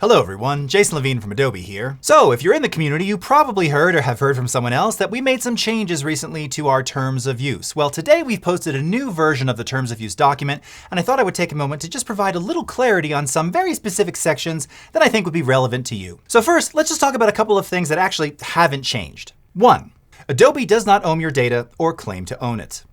Hello everyone, Jason Levine from Adobe here. So if you're in the community, you probably heard or have heard from someone else that we made some changes recently to our terms of use. Well, today we've posted a new version of the terms of use document, and I thought I would take a moment to just provide a little clarity on some very specific sections that I think would be relevant to you. So first, let's just talk about a couple of things that actually haven't changed. 1. Adobe does not own your data or claim to own it.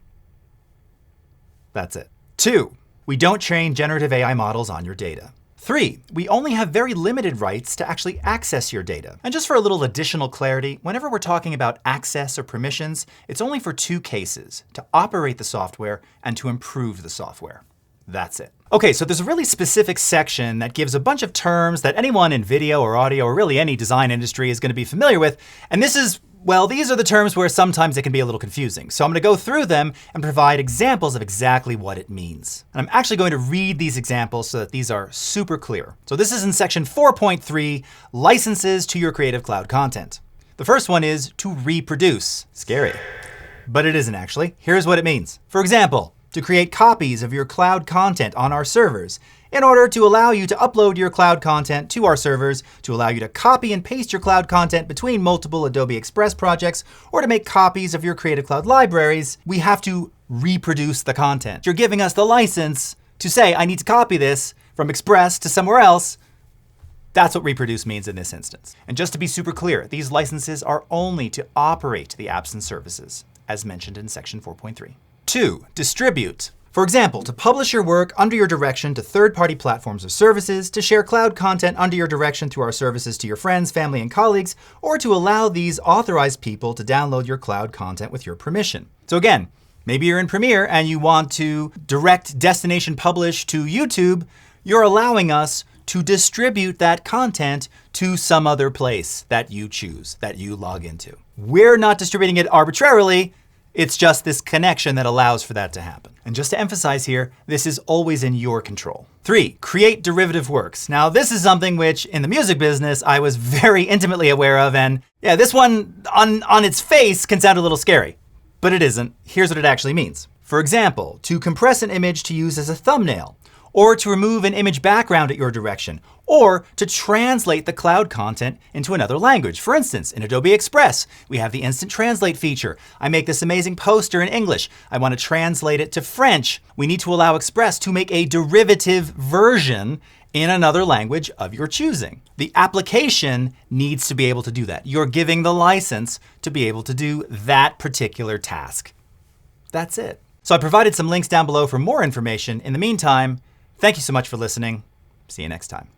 That's it. 2. We don't train generative AI models on your data. 3. We only have very limited rights to actually access your data. And just for a little additional clarity, whenever we're talking about access or permissions, it's only for 2 cases: to operate the software and to improve the software. That's it. Okay, so there's a really specific section that gives a bunch of terms that anyone in video or audio or really any design industry is going to be familiar with. And this is, well, these are the terms where sometimes it can be a little confusing. So I'm going to go through them and provide examples of exactly what it means. And I'm actually going to read these examples so that these are super clear. So this is in section 4.3, licenses to your Creative Cloud content. The first one is to reproduce. Scary, but it isn't actually. Here's what it means. For example, to create copies of your cloud content on our servers in order to allow you to upload your cloud content to our servers, to allow you to copy and paste your cloud content between multiple Adobe Express projects, or to make copies of your Creative Cloud libraries, we have to reproduce the content. You're giving us the license to say, I need to copy this from Express to somewhere else. That's what reproduce means in this instance. And just to be super clear, these licenses are only to operate the apps and services, as mentioned in section 4.3. 2. Distribute. For example, to publish your work under your direction to third-party platforms or services, to share cloud content under your direction through our services to your friends, family, and colleagues, or to allow these authorized people to download your cloud content with your permission. So again, maybe you're in Premiere and you want to direct destination publish to YouTube. You're allowing us to distribute that content to some other place that you choose, that you log into. We're not distributing it arbitrarily. It's just this connection that allows for that to happen. And just to emphasize here, this is always in your control. 3. Create derivative works. Now, this is something which in the music business, I was very intimately aware of. And yeah, this one on its face can sound a little scary, but it isn't. Here's what it actually means. For example, to compress an image to use as a thumbnail, or to remove an image background at your direction, or to translate the cloud content into another language. For instance, in Adobe Express, we have the Instant Translate feature. I make this amazing poster in English. I want to translate it to French. We need to allow Express to make a derivative version in another language of your choosing. The application needs to be able to do that. You're giving the license to be able to do that particular task. That's it. So I provided some links down below for more information. In the meantime, thank you so much for listening. See you next time.